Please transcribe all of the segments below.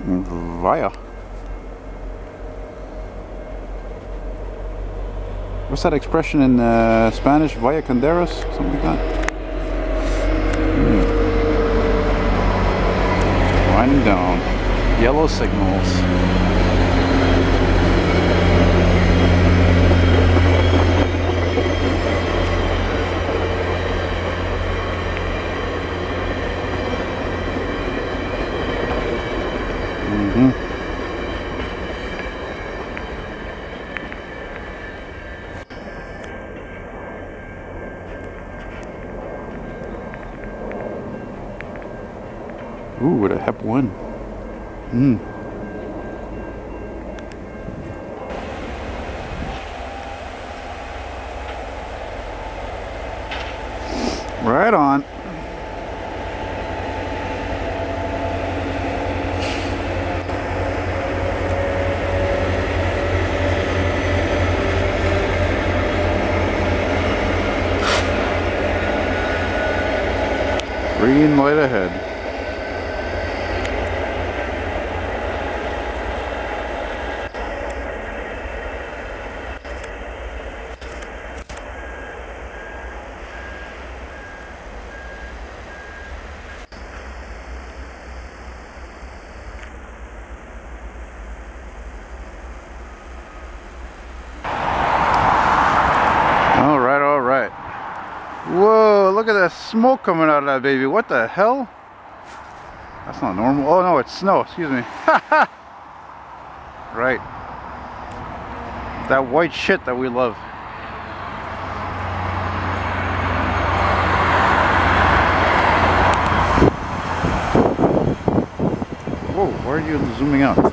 Via. What's that expression in Spanish? Via Canderos? Something like that. Winding down. Yellow signals. Ooh, with a Hep 1. Right on. Green light ahead. Whoa, look at that smoke coming out of that baby. What the hell? That's not normal. Oh no, it's snow, excuse me. Right. That white shit that we love. Whoa, why are you zooming out?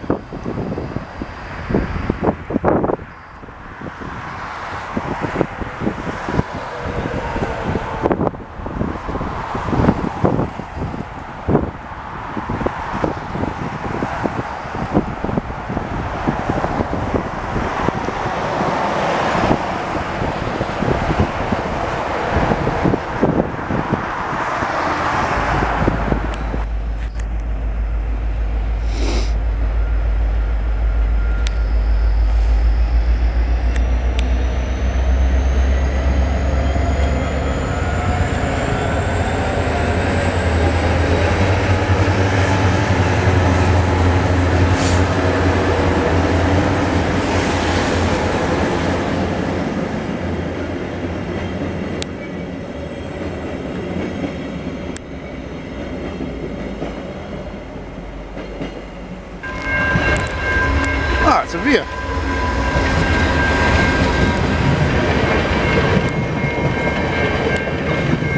Ah, it's a Via.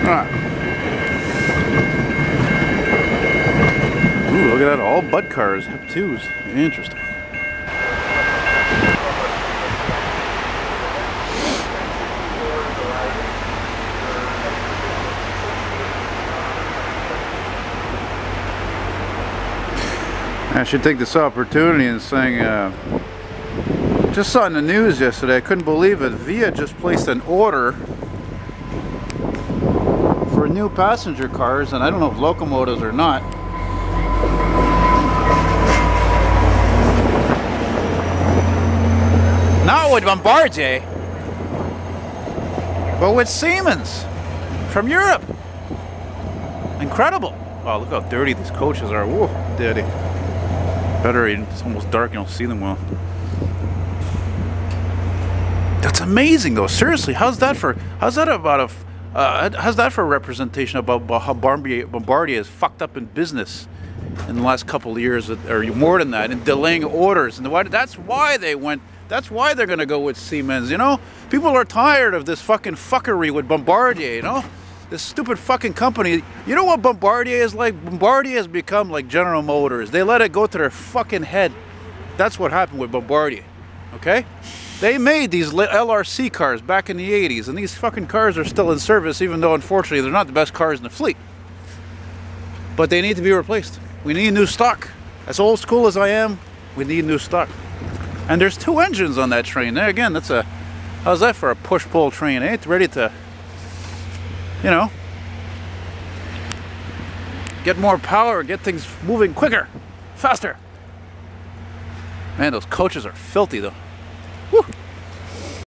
Ah. Ooh, look at that, all Bud cars, Hep 2s. Interesting. I should take this opportunity and saying, just saw in the news yesterday, I couldn't believe it, Via just placed an order for new passenger cars, and I don't know if locomotives or not. Not with Bombardier, but with Siemens from Europe. Incredible. Wow, look how dirty these coaches are. Whoa, dirty. Better, it's almost dark, you don't see them well. That's amazing though, seriously. How's that for representation about how Bombardier is fucked up in business in the last couple of years, or more than that, in delaying orders? And that's why they're gonna go with Siemens, you know? People are tired of this fucking fuckery with Bombardier, you know? This stupid fucking company. You know what Bombardier is like? Bombardier has become like General Motors. They let it go to their fucking head. That's what happened with Bombardier, okay? They made these LRC cars back in the 80s, and these fucking cars are still in service, even though unfortunately they're not the best cars in the fleet. But they need to be replaced. We need new stock. As old school as I am, we need new stock. And there's 2 engines on that train. There again, that's a, how's that for a push-pull train? Eh? It's ready to, you know, get more power, get things moving quicker, faster. Man, those coaches are filthy though. Whew.